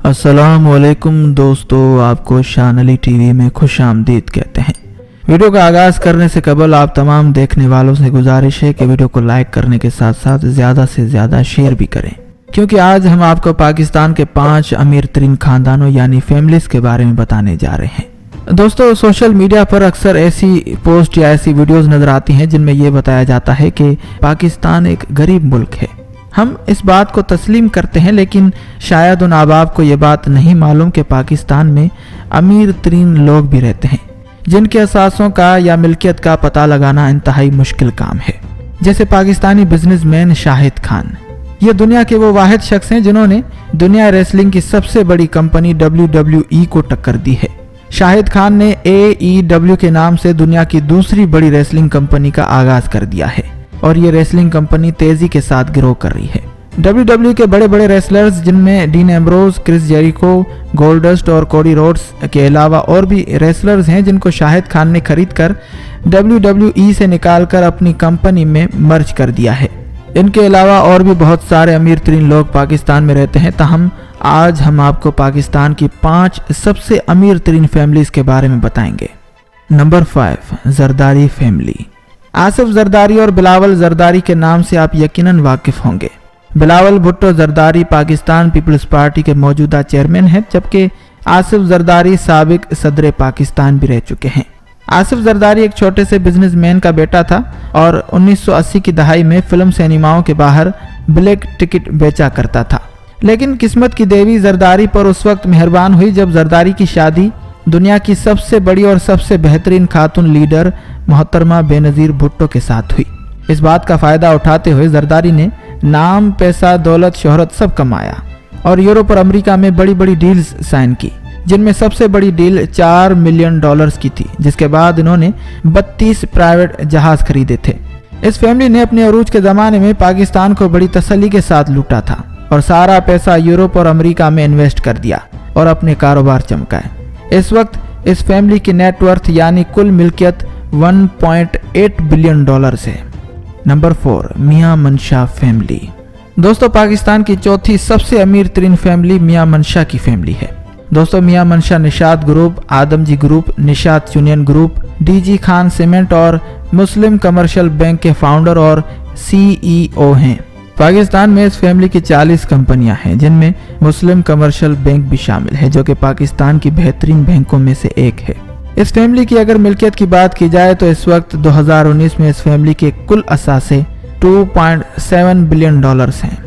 अस्सलामुअलैकुम दोस्तों, आपको शान अली टीवी में खुश आमदीद कहते हैं। वीडियो का आगाज़ करने से कबल आप तमाम देखने वालों से गुजारिश है कि वीडियो को लाइक करने के साथ साथ ज़्यादा से ज़्यादा शेयर भी करें, क्योंकि आज हम आपको पाकिस्तान के 5 अमीर तरीन खानदानों यानी फैमिलीज़ के बारे में बताने जा रहे हैं। दोस्तों, सोशल मीडिया पर अक्सर ऐसी पोस्ट या ऐसी वीडियोज़ नज़र आती हैं जिनमें यह बताया जाता है कि पाकिस्तान एक गरीब मुल्क है। हम इस बात को तस्लीम करते हैं, लेकिन शायद उन अहबाब को ये बात नहीं मालूम कि पाकिस्तान में अमीर तरीन लोग भी रहते हैं जिनके असासों का या मिल्कियत का पता लगाना इंतहाई मुश्किल काम है। जैसे पाकिस्तानी बिजनेसमैन शाहिद खान। ये दुनिया के वो वाहिद शख्स हैं जिन्होंने दुनिया रेसलिंग की सबसे बड़ी कंपनी WWE को टक्कर दी है। शाहिद खान ने AEW के नाम से दुनिया की दूसरी बड़ी रेसलिंग कंपनी का आगाज कर दिया है और ये रेसलिंग कंपनी तेजी के साथ ग्रो कर रही है। WWE के बड़े बड़े रेसलर्स जिनमें Dean Ambrose, Chris Jericho, Goldust और कोडी रोड्स के अलावा और भी रेसलर्स हैं जिनको शाहिद खान ने खरीद कर WWE से निकालकर अपनी कंपनी में मर्ज कर दिया है। इनके अलावा और भी बहुत सारे अमीर तरीन लोग पाकिस्तान में रहते हैं। ताहम आज हम आपको पाकिस्तान की 5 सबसे अमीर तरीन फैमिलीज के बारे में बताएंगे। Number 5, Zardari family. आसिफ जरदारी और बिलावल जरदारी के नाम से आप यकीनन वाकिफ होंगे। बिलावल भुट्टो जरदारी पाकिस्तान पीपल्स पार्टी के मौजूदा चेयरमैन हैं, जबकि आसिफ जरदारी साबिक सदर पाकिस्तान भी रह चुके हैं। आसिफ जरदारी एक छोटे से बिजनेसमैन का बेटा था और 1980 की दहाई में फिल्म सिनेमाओं के बाहर ब्लैक टिकट बेचा करता था। लेकिन किस्मत की देवी जरदारी पर उस वक्त मेहरबान हुई जब जरदारी की शादी दुनिया की सबसे बड़ी और सबसे बेहतरीन खातून लीडर मोहतरमा बेनज़ीर भुट्टो के साथ हुई। इस बात का फ़ायदा उठाते हुए जरदारी ने नाम, पैसा, दौलत, शोहरत सब कमाया और यूरोप और अमेरिका में बड़ी बड़ी डील्स साइन की, जिनमें सबसे बड़ी डील $4 मिलियन की थी, जिसके बाद इन्होंने 32 प्राइवेट जहाज खरीदे थे। इस फैमिली ने अपने अरूज के ज़माने में पाकिस्तान को बड़ी तसल्ली के साथ लूटा था और सारा पैसा यूरोप और अमेरिका में इन्वेस्ट कर दिया और अपने कारोबार चमकाए। इस वक्त इस फैमिली की नेटवर्थ यानी कुल मिल्कियत $1.8 बिलियन है। नंबर 4, मियां मनशा फैमिली। दोस्तों, पाकिस्तान की चौथी सबसे अमीर तरीन फैमिली मियां मनशा की फैमिली है। दोस्तों, Mian Mansha Nishat group, Adamjee group, Nishat union group, DG Khan cement और मुस्लिम कमर्शियल बैंक के फाउंडर और CEO हैं। पाकिस्तान में इस फैमिली की 40 कंपनियां हैं, जिनमें मुस्लिम कमर्शियल बैंक भी शामिल है, जो कि पाकिस्तान की बेहतरीन बैंकों में से एक है। इस फैमिली की अगर मिल्कियत की बात की जाए तो इस वक्त 2019 में इस फैमिली के कुल असासे $2.7 बिलियन हैं।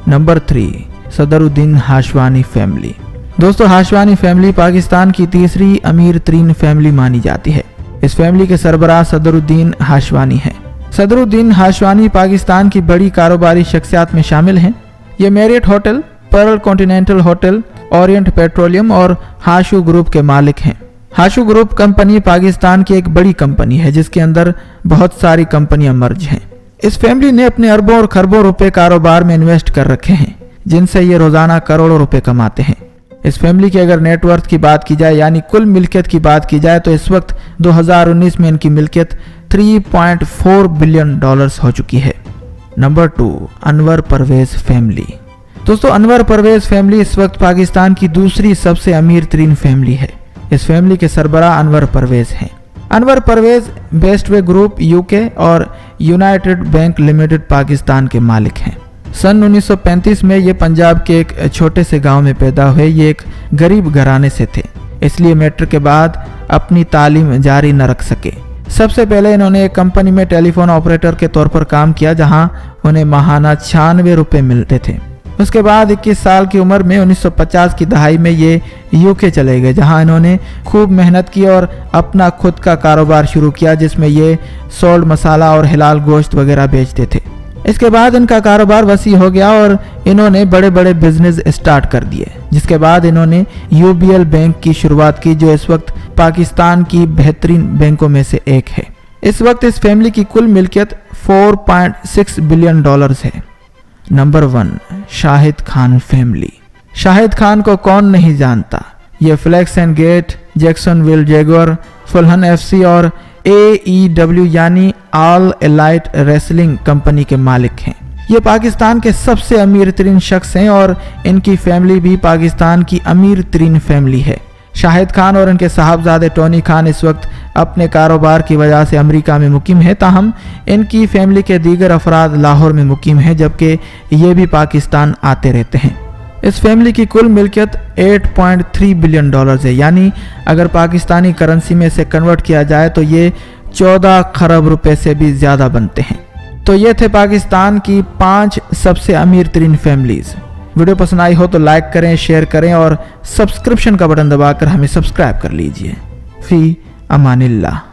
Number 3, Sadruddin Hashwani family. दोस्तों, हाशवानी फैमिली पाकिस्तान की तीसरी अमीर तरीन फैमिली मानी जाती है। इस फैमिली के सरबराह सदरुद्दीन हाशवानी हैं। सदरुद्दीन हाशवानी पाकिस्तान की बड़ी कारोबारी शख्सियात में शामिल हैं। ये Marriott hotel, Perl continental hotel, Orient petroleum और हाशू ग्रुप के मालिक हैं। हाशू ग्रुप कंपनी पाकिस्तान की एक बड़ी कंपनी है जिसके अंदर बहुत सारी कंपनियां मर्ज हैं। इस फैमिली ने अपने अरबों और खरबों रुपए कारोबार में इन्वेस्ट कर रखे हैं, जिनसे ये रोजाना करोड़ों रुपए कमाते हैं। इस फैमिली की अगर नेटवर्थ की बात की जाए यानी कुल मिल्कियत की बात की जाए तो इस वक्त 2019 में इनकी मिल्कियत $3.4 बिलियन हो चुकी है। Number 2, Anwar Pervez family. दोस्तों, अनवर परवेज फैमिली इस वक्त पाकिस्तान की दूसरी सबसे अमीर तरीन फैमिली है। इस फैमिली के सरबराह अनवर परवेज हैं। Anwar Pervez Bestway group UK और यूनाइटेड बैंक लिमिटेड पाकिस्तान के मालिक हैं। सन 1935 में ये पंजाब के एक छोटे से गांव में पैदा हुए। ये एक गरीब घराने से थे, इसलिए मैट्रिक के बाद अपनी तालीम जारी न रख सके। सबसे पहले इन्होंने एक कंपनी में टेलीफोन ऑपरेटर के तौर पर काम किया, जहां उन्हें माहाना 96 रुपये मिलते थे। उसके बाद 21 साल की उम्र में 1950 की दहाई में ये UK चले गए, जहां इन्होंने खूब मेहनत की और अपना खुद का कारोबार शुरू किया, जिसमें ये सोल्ड मसाला और हिलाल गोश्त वगैरह बेचते थे। इसके बाद इनका कारोबार वसी हो गया और इन्होंने बड़े बड़े बिजनेस स्टार्ट कर दिए, जिसके बाद इन्होंने UBL बैंक की शुरुआत की, जो इस वक्त पाकिस्तान की बेहतरीन बैंकों में से एक है। इस वक्त इस फैमिली की कुल मिल्कियत $4.6 बिलियन है। Number 1, Shahid Khan family. शाहिद खान को कौन नहीं जानता। ये Flex and Gate, Jacksonville Jaguar, Fulham FC और AEW यानी ऑल एलाइट रेसलिंग कंपनी के मालिक हैं। ये पाकिस्तान के सबसे अमीर तरीन शख्स हैं और इनकी फैमिली भी पाकिस्तान की अमीर तरीन फैमिली है। शाहिद खान और इनके साहबजादे टोनी खान इस वक्त अपने कारोबार की वजह से अमेरिका में मुकीम है, ताहम इनकी फैमिली के दीगर अफराद लाहौर में मुकीम हैं, जबकि ये भी पाकिस्तान आते रहते हैं। इस फैमिली की कुल मिल्कियत $8.3 बिलियन है, यानी अगर पाकिस्तानी करेंसी में से कन्वर्ट किया जाए तो ये 14 खरब रुपए से भी ज़्यादा बनते हैं। तो ये थे पाकिस्तान की 5 सबसे अमीर तरीन फैमिलीज़। वीडियो पसंद आई हो तो लाइक करें, शेयर करें और सब्सक्रिप्शन का बटन दबाकर हमें सब्सक्राइब कर लीजिए। फ़ी अमानिल्लाह।